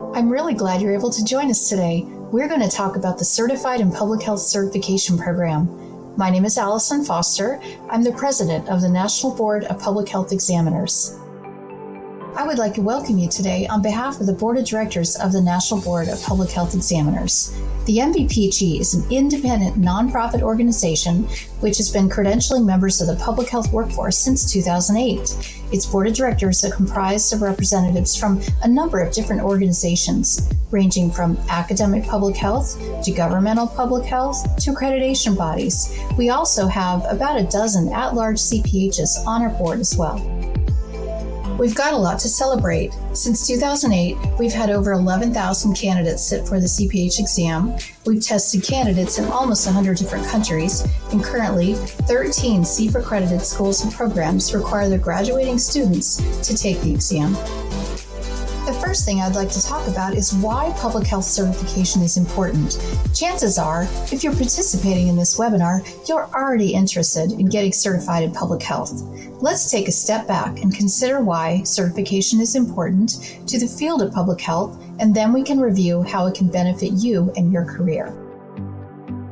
I'm really glad you're able to join us today. We're going to talk about the Certified in Public Health Certification Program. My name is Allison Foster. I'm the president of the National Board of Public Health Examiners. I would like to welcome you today on behalf of the Board of Directors of the National Board of Public Health Examiners. The NBPG is an independent nonprofit organization which has been credentialing members of the public health workforce since 2008. Its Board of Directors are comprised of representatives from a number of different organizations, ranging from academic public health to governmental public health to accreditation bodies. We also have about a dozen at-large CPHs on our board as well. We've got a lot to celebrate. Since 2008, we've had over 11,000 candidates sit for the CPH exam. We've tested candidates in almost 100 different countries, and currently 13 CPH-accredited schools and programs require their graduating students to take the exam. The first thing I'd like to talk about is why public health certification is important. Chances are, if you're participating in this webinar, you're already interested in getting certified in public health. Let's take a step back and consider why certification is important to the field of public health, and then we can review how it can benefit you and your career.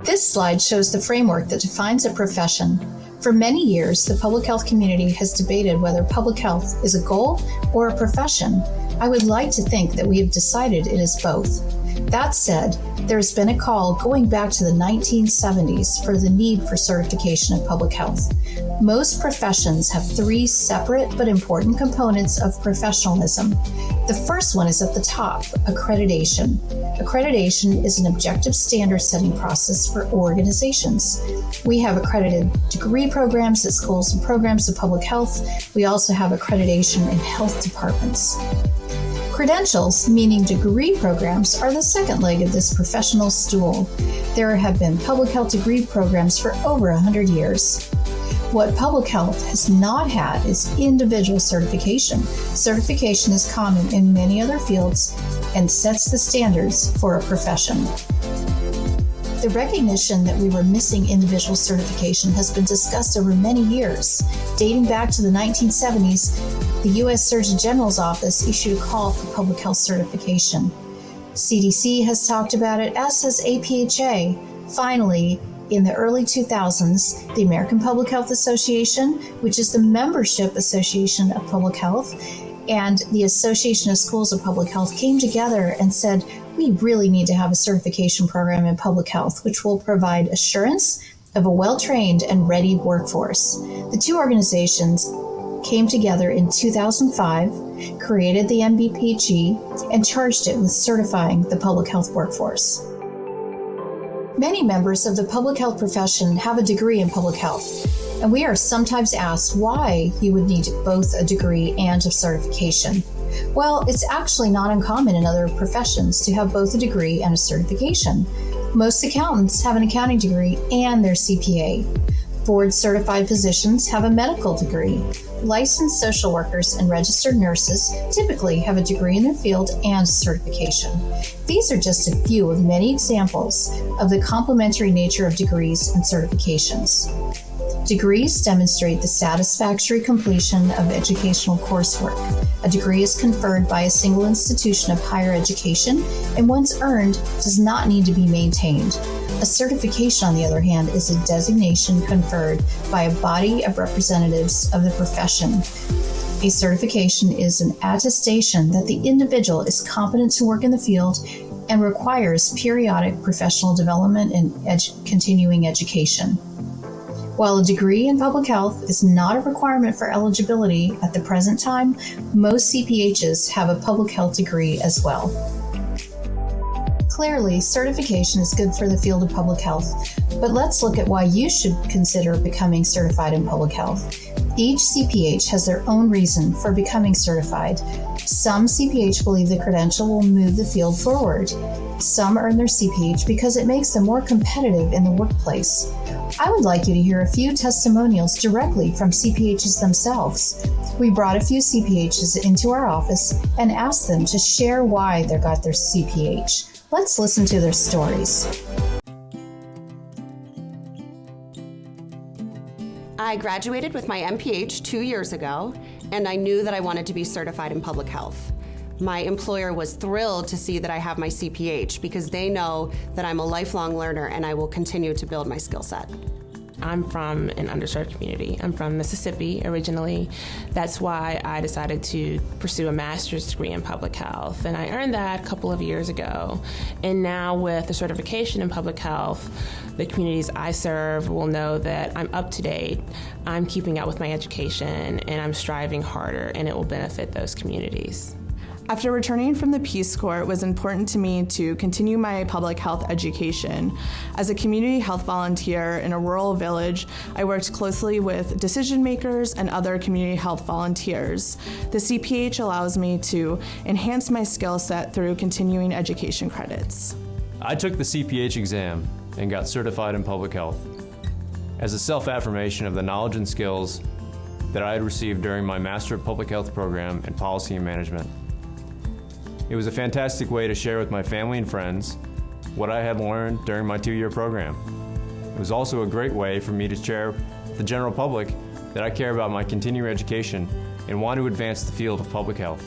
This slide shows the framework that defines a profession. For many years, the public health community has debated whether public health is a goal or a profession. I would like to think that we have decided it is both. That said, there has been a call going back to the 1970s for the need for certification of public health. Most professions have three separate but important components of professionalism. The first one is at the top, accreditation. Accreditation is an objective standard setting process for organizations. We have accredited degree programs at schools and programs of public health. We also have accreditation in health departments. Credentials, meaning degree programs, are the second leg of this professional stool. There have been public health degree programs for over 100 years. What public health has not had is individual certification. Certification is common in many other fields and sets the standards for a profession. The recognition that we were missing individual certification has been discussed over many years. Dating back to the 1970s, the U.S. Surgeon General's office issued a call for public health certification. CDC has talked about it, as has APHA. Finally, in the early 2000s, the American Public Health Association, which is the membership association of public health, and the Association of Schools of Public Health came together and said, we really need to have a certification program in public health, which will provide assurance of a well-trained and ready workforce. The two organizations came together in 2005, created the NBPG, and charged it with certifying the public health workforce. Many members of the public health profession have a degree in public health, and we are sometimes asked why you would need both a degree and a certification. Well, it's actually not uncommon in other professions to have both a degree and a certification. Most accountants have an accounting degree and their CPA. Board-certified physicians have a medical degree. Licensed social workers and registered nurses typically have a degree in their field and certification. These are just a few of many examples of the complementary nature of degrees and certifications. Degrees demonstrate the satisfactory completion of educational coursework. A degree is conferred by a single institution of higher education, and once earned, does not need to be maintained. A certification, on the other hand, is a designation conferred by a body of representatives of the profession. A certification is an attestation that the individual is competent to work in the field and requires periodic professional development and continuing education. While a degree in public health is not a requirement for eligibility at the present time, most CPHs have a public health degree as well. Clearly, certification is good for the field of public health, but let's look at why you should consider becoming certified in public health. Each CPH has their own reason for becoming certified. Some CPH believe the credential will move the field forward. Some earn their CPH because it makes them more competitive in the workplace. I would like you to hear a few testimonials directly from CPHs themselves. We brought a few CPHs into our office and asked them to share why they got their CPH. Let's listen to their stories. I graduated with my MPH 2 years ago, and I knew that I wanted to be certified in public health. My employer was thrilled to see that I have my CPH because they know that I'm a lifelong learner and I will continue to build my skill set. I'm from an underserved community. I'm from Mississippi originally. That's why I decided to pursue a master's degree in public health. And I earned that a couple of years ago. And now with the certification in public health, the communities I serve will know that I'm up to date, I'm keeping up with my education, and I'm striving harder, and it will benefit those communities. After returning from the Peace Corps, it was important to me to continue my public health education. As a community health volunteer in a rural village, I worked closely with decision makers and other community health volunteers. The CPH allows me to enhance my skill set through continuing education credits. I took the CPH exam and got certified in public health as a self-affirmation of the knowledge and skills that I had received during my Master of Public Health program in Policy and Management. It was a fantastic way to share with my family and friends what I had learned during my 2-year program. It was also a great way for me to share with the general public that I care about my continuing education and want to advance the field of public health.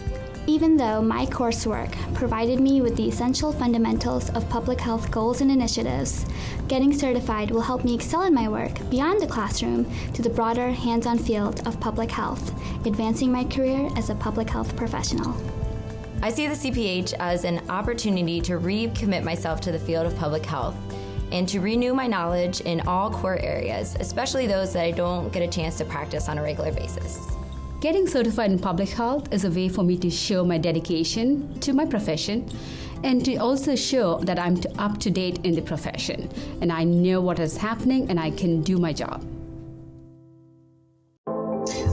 Even though my coursework provided me with the essential fundamentals of public health goals and initiatives, getting certified will help me excel in my work beyond the classroom to the broader hands-on field of public health, advancing my career as a public health professional. I see the CPH as an opportunity to recommit myself to the field of public health and to renew my knowledge in all core areas, especially those that I don't get a chance to practice on a regular basis. Getting certified in public health is a way for me to show my dedication to my profession and to also show that I'm up to date in the profession and I know what is happening and I can do my job.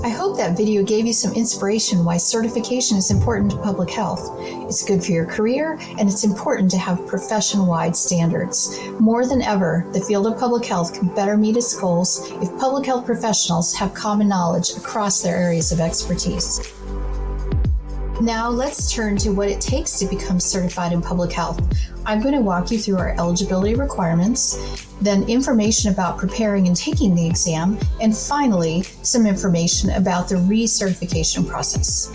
I hope that video gave you some inspiration why certification is important to public health. It's good for your career, and it's important to have profession-wide standards. More than ever, the field of public health can better meet its goals if public health professionals have common knowledge across their areas of expertise. Now let's turn to what it takes to become certified in public health. I'm going to walk you through our eligibility requirements, then information about preparing and taking the exam, and finally, some information about the recertification process.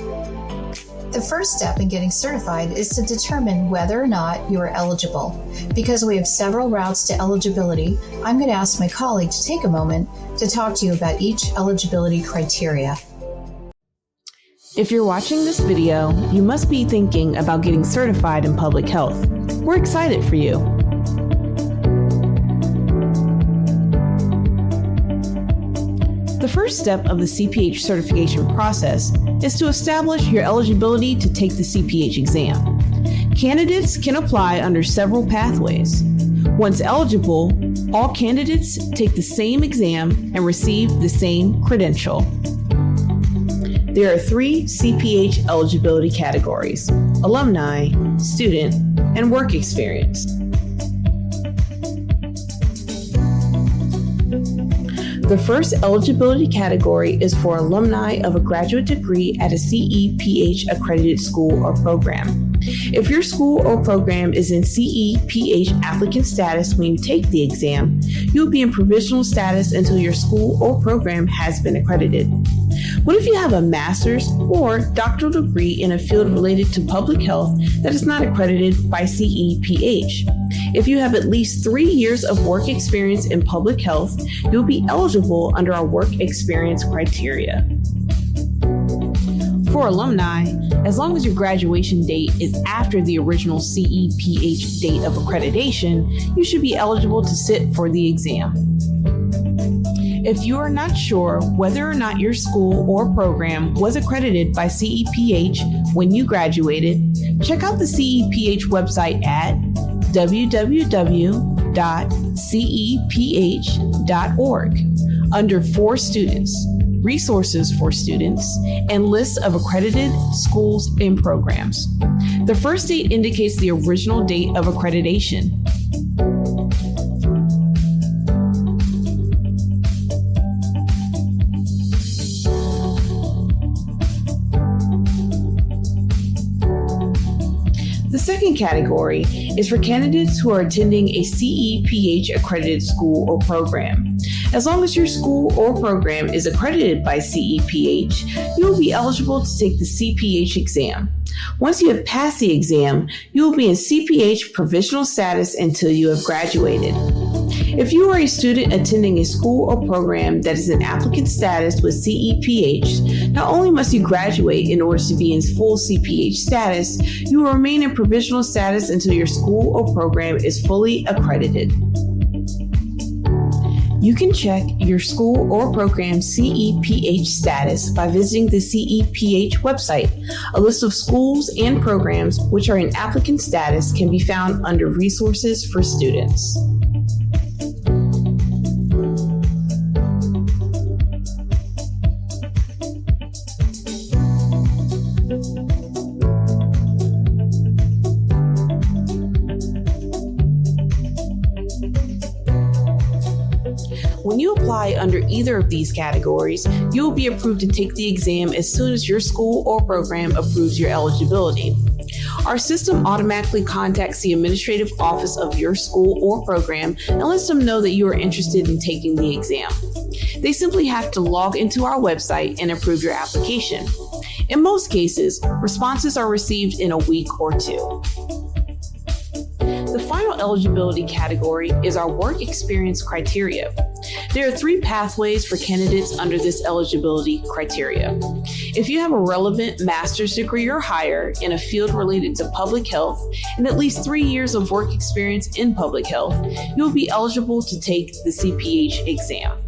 The first step in getting certified is to determine whether or not you are eligible. Because we have several routes to eligibility, I'm going to ask my colleague to take a moment to talk to you about each eligibility criteria. If you're watching this video, you must be thinking about getting certified in public health. We're excited for you. The first step of the CPH certification process is to establish your eligibility to take the CPH exam. Candidates can apply under several pathways. Once eligible, all candidates take the same exam and receive the same credential. There are 3 CPH eligibility categories: alumni, student, and work experience. The first eligibility category is for alumni of a graduate degree at a CEPH accredited school or program. If your school or program is in CEPH applicant status when you take the exam, you'll be in provisional status until your school or program has been accredited. What if you have a master's or doctoral degree in a field related to public health that is not accredited by CEPH? If you have at least 3 years of work experience in public health, you'll be eligible under our work experience criteria. For alumni, as long as your graduation date is after the original CEPH date of accreditation, you should be eligible to sit for the exam. If you are not sure whether or not your school or program was accredited by CEPH when you graduated, check out the CEPH website at www.ceph.org under For Students, Resources for Students, and lists of accredited schools and programs. The first date indicates the original date of accreditation. The second category is for candidates who are attending a CEPH accredited school or program. As long as your school or program is accredited by CEPH, you will be eligible to take the CPH exam. Once you have passed the exam, you will be in CPH provisional status until you have graduated. If you are a student attending a school or program that is in applicant status with CEPH, not only must you graduate in order to be in full CPH status, you will remain in provisional status until your school or program is fully accredited. You can check your school or program CEPH status by visiting the CEPH website. A list of schools and programs which are in applicant status can be found under Resources for Students. When you apply under either of these categories, you will be approved to take the exam as soon as your school or program approves your eligibility. Our system automatically contacts the administrative office of your school or program and lets them know that you are interested in taking the exam. They simply have to log into our website and approve your application. In most cases, responses are received in a week or two. The final eligibility category is our work experience criteria. There are 3 pathways for candidates under this eligibility criteria. If you have a relevant master's degree or higher in a field related to public health and at least 3 years of work experience in public health, you will be eligible to take the CPH exam.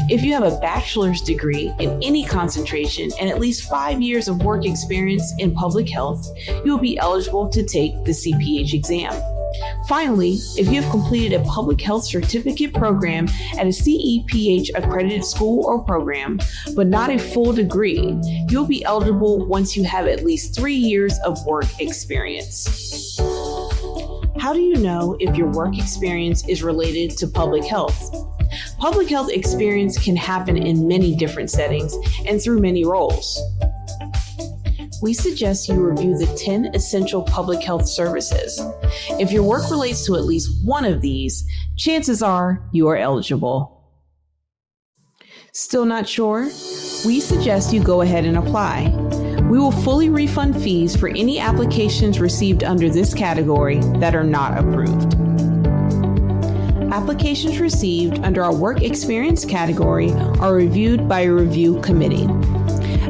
If you have a bachelor's degree in any concentration and at least 5 years of work experience in public health, you will be eligible to take the CPH exam. Finally, if you have completed a public health certificate program at a CEPH accredited school or program, but not a full degree, you'll be eligible once you have at least 3 years of work experience. How do you know if your work experience is related to public health? Public health experience can happen in many different settings and through many roles. We suggest you review the 10 essential public health services. If your work relates to at least one of these, chances are you are eligible. Still not sure? We suggest you go ahead and apply. We will fully refund fees for any applications received under this category that are not approved. Applications received under our work experience category are reviewed by a review committee.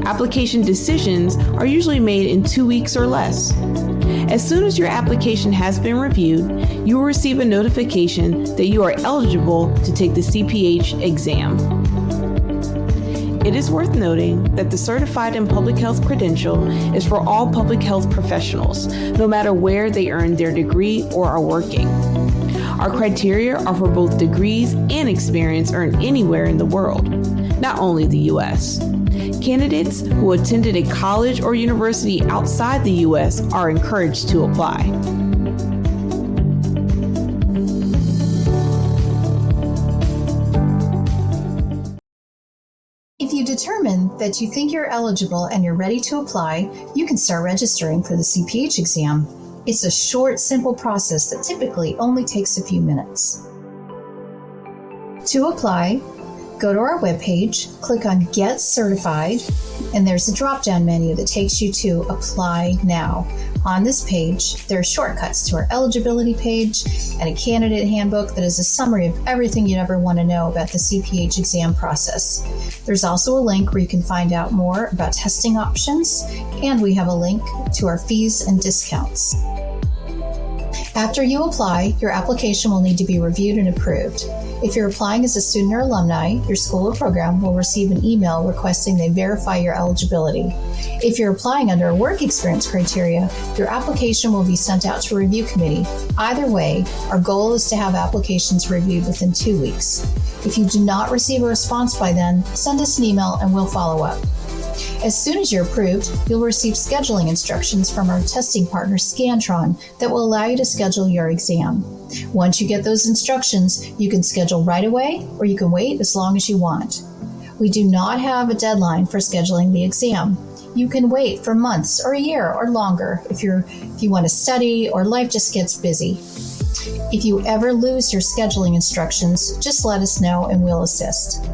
Application decisions are usually made in 2 weeks or less. As soon as your application has been reviewed, you will receive a notification that you are eligible to take the CPH exam. It is worth noting that the Certified in Public Health credential is for all public health professionals, no matter where they earned their degree or are working. Our criteria are for both degrees and experience earned anywhere in the world, not only the U.S. Candidates who attended a college or university outside the U.S. are encouraged to apply. If you determine that you think you're eligible and you're ready to apply, you can start registering for the CPH exam. It's a short, simple process that typically only takes a few minutes. To apply, go to our webpage, click on Get Certified, and there's a drop-down menu that takes you to Apply Now. On this page, there are shortcuts to our eligibility page and a candidate handbook that is a summary of everything you'd ever want to know about the CPH exam process. There's also a link where you can find out more about testing options, and we have a link to our fees and discounts. After you apply, your application will need to be reviewed and approved. If you're applying as a student or alumni, your school or program will receive an email requesting they verify your eligibility. If you're applying under a work experience criteria, your application will be sent out to a review committee. Either way, our goal is to have applications reviewed within 2 weeks. If you do not receive a response by then, send us an email and we'll follow up. As soon as you're approved, you'll receive scheduling instructions from our testing partner Scantron that will allow you to schedule your exam. Once you get those instructions, you can schedule right away or you can wait as long as you want. We do not have a deadline for scheduling the exam. You can wait for months or a year or longer if you want to study or life just gets busy. If you ever lose your scheduling instructions, just let us know and we'll assist.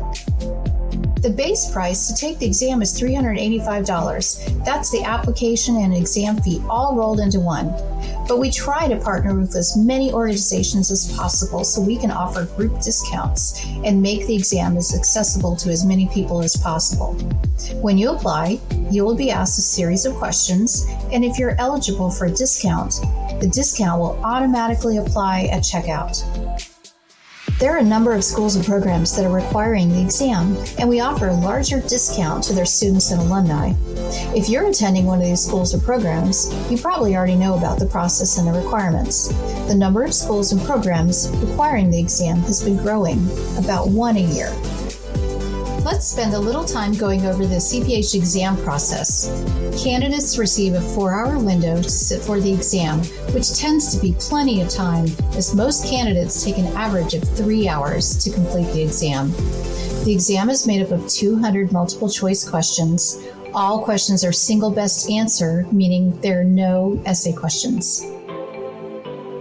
The base price to take the exam is $385. That's the application and exam fee all rolled into one. But we try to partner with as many organizations as possible so we can offer group discounts and make the exam as accessible to as many people as possible. When you apply, you will be asked a series of questions, and if you're eligible for a discount, the discount will automatically apply at checkout. There are a number of schools and programs that are requiring the exam, and we offer a larger discount to their students and alumni. If you're attending one of these schools or programs, you probably already know about the process and the requirements. The number of schools and programs requiring the exam has been growing, about one a year. Let's spend a little time going over the CPH exam process. Candidates receive a 4-hour window to sit for the exam, which tends to be plenty of time, as most candidates take an average of 3 hours to complete the exam. The exam is made up of 200 multiple choice questions. All questions are single best answer, meaning there are no essay questions.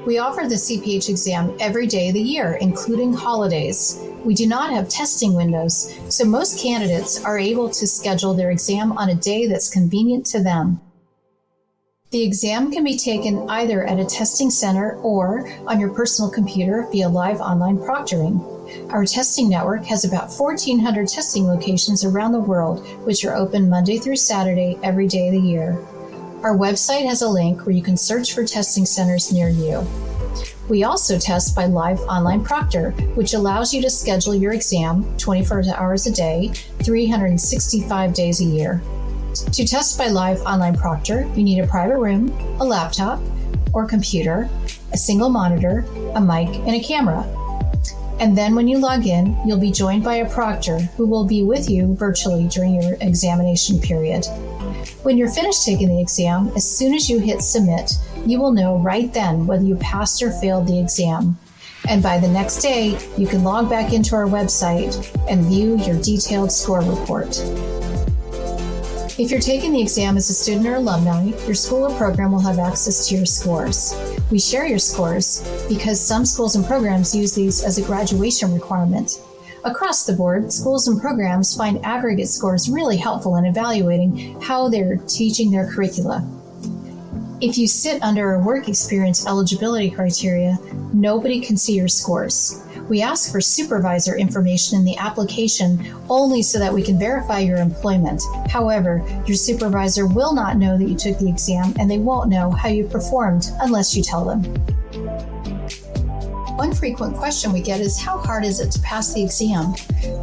We offer the CPH exam every day of the year, including holidays. We do not have testing windows, so most candidates are able to schedule their exam on a day that's convenient to them. The exam can be taken either at a testing center or on your personal computer via live online proctoring. Our testing network has about 1,400 testing locations around the world, which are open Monday through Saturday every day of the year. Our website has a link where you can search for testing centers near you. We also test by live online proctor, which allows you to schedule your exam 24 hours a day, 365 days a year. To test by live online proctor, you need a private room, a laptop or computer, a single monitor, a mic, and a camera. And then when you log in, you'll be joined by a proctor who will be with you virtually during your examination period. When you're finished taking the exam, as soon as you hit submit, you will know right then whether you passed or failed the exam. And by the next day, you can log back into our website and view your detailed score report. If you're taking the exam as a student or alumni, your school or program will have access to your scores. We share your scores because some schools and programs use these as a graduation requirement. Across the board, schools and programs find aggregate scores really helpful in evaluating how they're teaching their curricula. If you sit under a work experience eligibility criteria, nobody can see your scores. We ask for supervisor information in the application only so that we can verify your employment. However, your supervisor will not know that you took the exam, and they won't know how you performed unless you tell them. One frequent question we get is, how hard is it to pass the exam?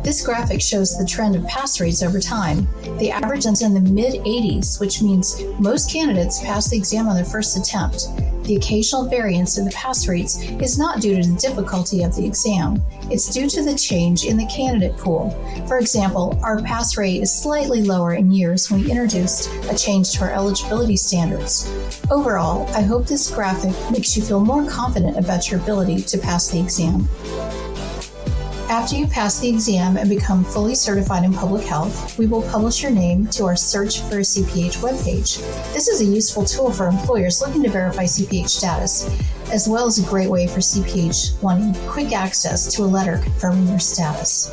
This graphic shows the trend of pass rates over time. The average is in the mid-80s, which means most candidates pass the exam on their first attempt. The occasional variance in the pass rates is not due to the difficulty of the exam. It's due to the change in the candidate pool. For example, our pass rate is slightly lower in years when we introduced a change to our eligibility standards. Overall, I hope this graphic makes you feel more confident about your ability to pass the exam. After you pass the exam and become fully certified in public health, we will publish your name to our Search for a CPH webpage. This is a useful tool for employers looking to verify CPH status, as well as a great way for CPH wanting quick access to a letter confirming your status.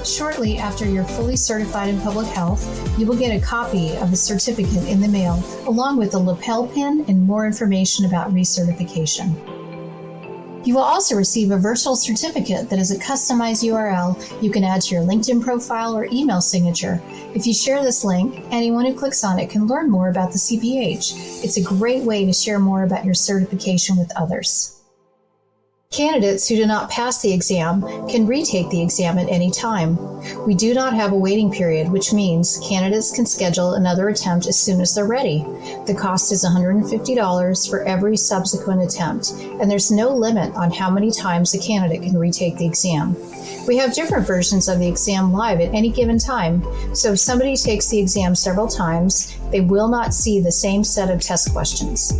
Shortly after you're fully certified in public health, you will get a copy of the certificate in the mail, along with a lapel pin and more information about recertification. You will also receive a virtual certificate that is a customized URL you can add to your LinkedIn profile or email signature. If you share this link, anyone who clicks on it can learn more about the CPH. It's a great way to share more about your certification with others. Candidates who do not pass the exam can retake the exam at any time. We do not have a waiting period, which means candidates can schedule another attempt as soon as they're ready. The cost is $150 for every subsequent attempt, and there's no limit on how many times a candidate can retake the exam. We have different versions of the exam live at any given time, so if somebody takes the exam several times, they will not see the same set of test questions.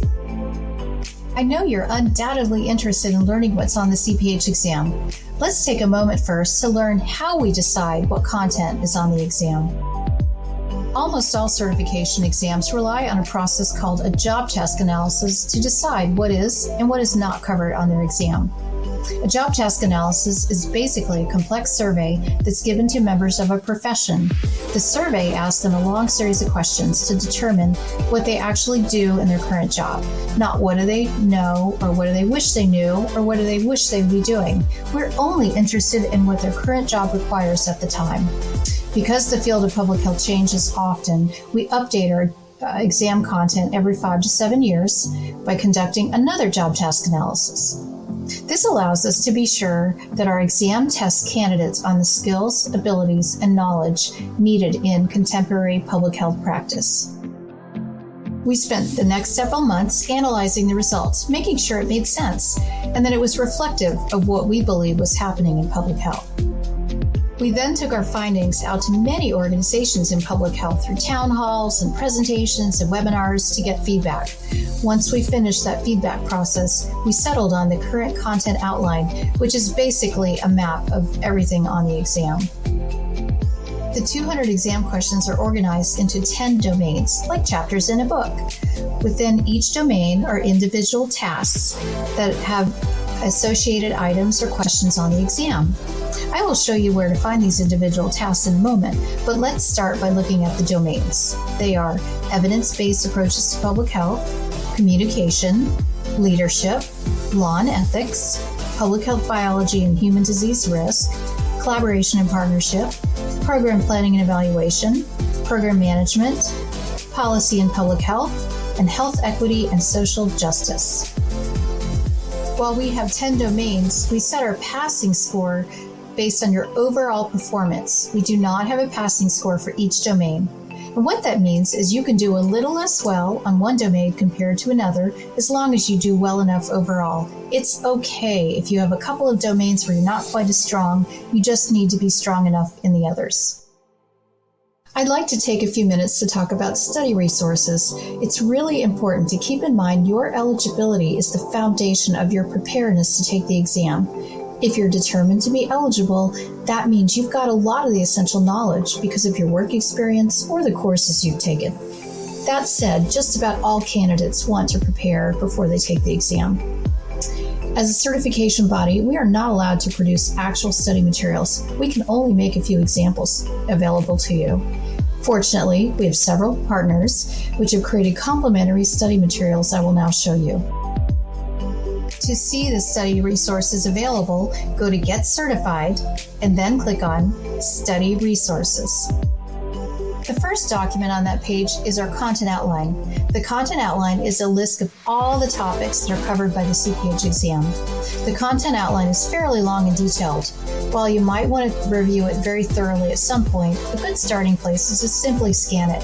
I know you're undoubtedly interested in learning what's on the CPH exam. Let's take a moment first to learn how we decide what content is on the exam. Almost all certification exams rely on a process called a job task analysis to decide what is and what is not covered on their exam. A job task analysis is basically a complex survey that's given to members of a profession. The survey asks them a long series of questions to determine what they actually do in their current job. Not what do they know, or what do they wish they knew, or what do they wish they would be doing. We're only interested in what their current job requires at the time. Because the field of public health changes often, we update our exam content every 5 to 7 years by conducting another job task analysis. This allows us to be sure that our exam test candidates on the skills, abilities, and knowledge needed in contemporary public health practice. We spent the next several months analyzing the results, making sure it made sense, and that it was reflective of what we believe was happening in public health. We then took our findings out to many organizations in public health through town halls and presentations and webinars to get feedback. Once we finished that feedback process, we settled on the current content outline, which is basically a map of everything on the exam. The 200 exam questions are organized into 10 domains, like chapters in a book. Within each domain are individual tasks that have associated items or questions on the exam. I will show you where to find these individual tasks in a moment, but let's start by looking at the domains. They are evidence-based approaches to public health, communication, leadership, law and ethics, public health biology and human disease risk, collaboration and partnership, program planning and evaluation, program management, policy and public health, and health equity and social justice. While we have 10 domains, we set our passing score based on your overall performance. We do not have a passing score for each domain. And what that means is you can do a little less well on one domain compared to another, as long as you do well enough overall. It's okay if you have a couple of domains where you're not quite as strong. You just need to be strong enough in the others. I'd like to take a few minutes to talk about study resources. It's really important to keep in mind your eligibility is the foundation of your preparedness to take the exam. If you're determined to be eligible, that means you've got a lot of the essential knowledge because of your work experience or the courses you've taken. That said, just about all candidates want to prepare before they take the exam. As a certification body, we are not allowed to produce actual study materials. We can only make a few examples available to you. Fortunately, we have several partners which have created complementary study materials I will now show you. To see the study resources available, go to Get Certified and then click on Study Resources. The first document on that page is our content outline. The content outline is a list of all the topics that are covered by the CPH exam. The content outline is fairly long and detailed. While you might want to review it very thoroughly at some point, a good starting place is to simply scan it.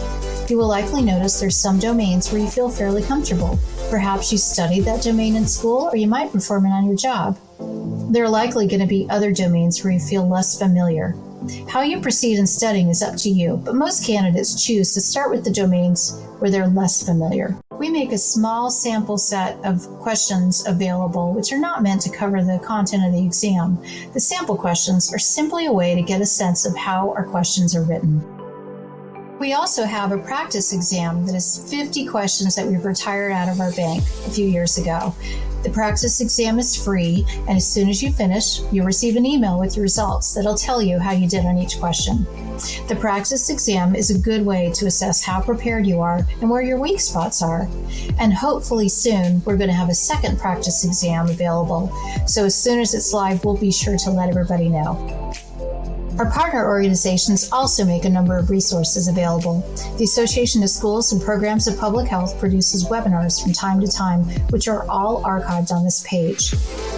You will likely notice there's some domains where you feel fairly comfortable. Perhaps you studied that domain in school, or you might perform it on your job. There are likely going to be other domains where you feel less familiar. How you proceed in studying is up to you, but most candidates choose to start with the domains where they're less familiar. We make a small sample set of questions available, which are not meant to cover the content of the exam. The sample questions are simply a way to get a sense of how our questions are written. We also have a practice exam that is 50 questions that we've retired out of our bank a few years ago. The practice exam is free, and as soon as you finish, you'll receive an email with your results that'll tell you how you did on each question. The practice exam is a good way to assess how prepared you are and where your weak spots are. And hopefully soon, we're going to have a second practice exam available. So as soon as it's live, we'll be sure to let everybody know. Our partner organizations also make a number of resources available. The Association of Schools and Programs of Public Health produces webinars from time to time, which are all archived on this page.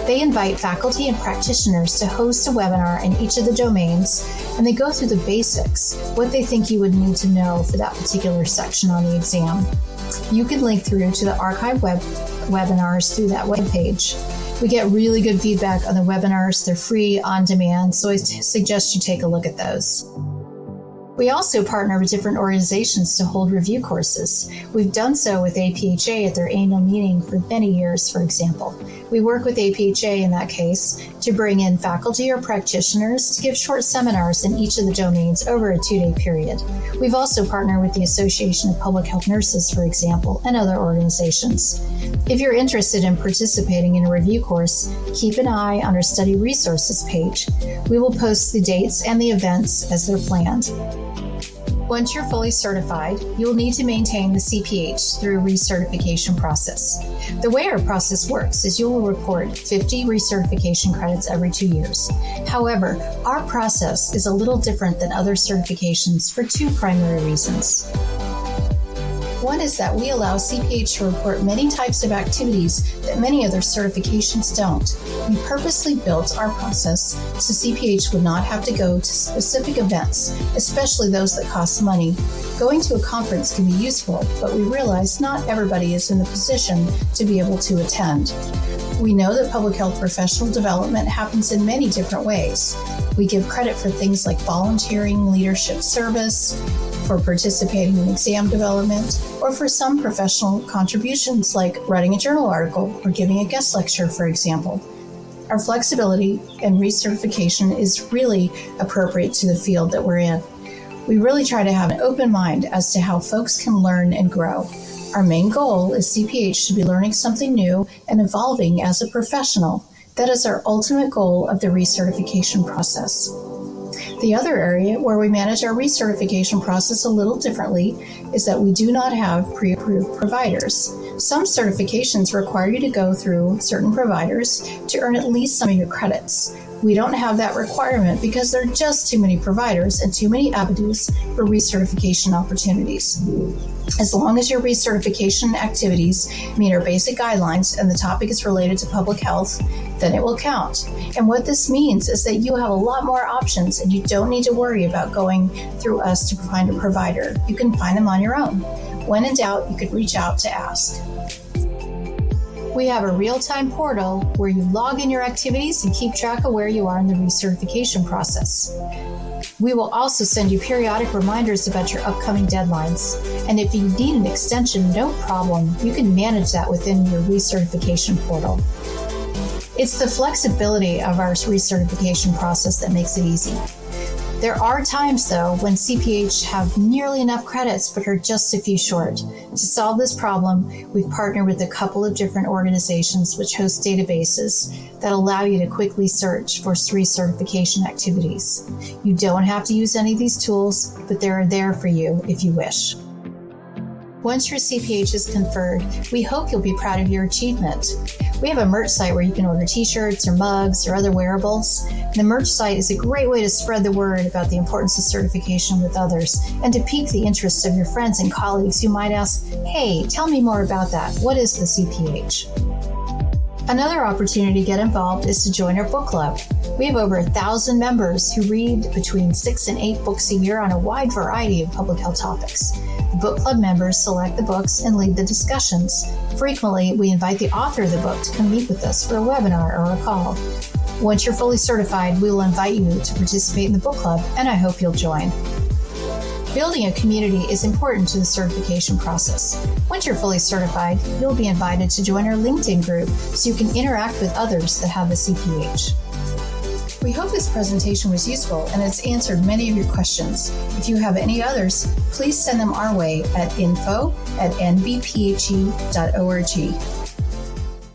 They invite faculty and practitioners to host a webinar in each of the domains, and they go through the basics, what they think you would need to know for that particular section on the exam. You can link through to the archived webinars through that webpage. We get really good feedback on the webinars. They're free on demand, so I suggest you take a look at those. We also partner with different organizations to hold review courses. We've done so with APHA at their annual meeting for many years, for example. We work with APHA in that case to bring in faculty or practitioners to give short seminars in each of the domains over a 2-day period. We've also partnered with the Association of Public Health Nurses, for example, and other organizations. If you're interested in participating in a review course, keep an eye on our study resources page. We will post the dates and the events as they're planned. Once you're fully certified, you'll need to maintain the CPH through a recertification process. The way our process works is you will report 50 recertification credits every 2 years. However, our process is a little different than other certifications for 2 primary reasons. One is that we allow CPH to report many types of activities that many other certifications don't. We purposely built our process so CPH would not have to go to specific events, especially those that cost money. Going to a conference can be useful, but we realize not everybody is in the position to be able to attend. We know that public health professional development happens in many different ways. We give credit for things like volunteering, leadership service, for participating in exam development, or for some professional contributions like writing a journal article or giving a guest lecture, for example. Our flexibility and recertification is really appropriate to the field that we're in. We really try to have an open mind as to how folks can learn and grow. Our main goal is CPH to be learning something new and evolving as a professional. That is our ultimate goal of the recertification process. The other area where we manage our recertification process a little differently is that we do not have pre-approved providers. Some certifications require you to go through certain providers to earn at least some of your credits. We don't have that requirement because there are just too many providers and too many avenues for recertification opportunities. As long as your recertification activities meet our basic guidelines and the topic is related to public health, then it will count. And what this means is that you have a lot more options and you don't need to worry about going through us to find a provider. You can find them on your own. When in doubt, you could reach out to ask. We have a real-time portal where you log in your activities and keep track of where you are in the recertification process. We will also send you periodic reminders about your upcoming deadlines. And if you need an extension, no problem. You can manage that within your recertification portal. It's the flexibility of our recertification process that makes it easy. There are times, though, when CPH have nearly enough credits but are just a few short. To solve this problem, we've partnered with a couple of different organizations which host databases that allow you to quickly search for recertification activities. You don't have to use any of these tools, but they're there for you if you wish. Once your CPH is conferred, we hope you'll be proud of your achievement. We have a merch site where you can order t-shirts or mugs or other wearables. The merch site is a great way to spread the word about the importance of certification with others and to pique the interest of your friends and colleagues who might ask, hey, tell me more about that. What is the CPH? Another opportunity to get involved is to join our book club. We have over 1,000 members who read between 6 and 8 books a year on a wide variety of public health topics. The book club members select the books and lead the discussions. Frequently, we invite the author of the book to come meet with us for a webinar or a call. Once you're fully certified, we will invite you to participate in the book club, and I hope you'll join. Building a community is important to the certification process. Once you're fully certified, you'll be invited to join our LinkedIn group so you can interact with others that have a CPH. We hope this presentation was useful and it's answered many of your questions. If you have any others, please send them our way at info@nbphe.org.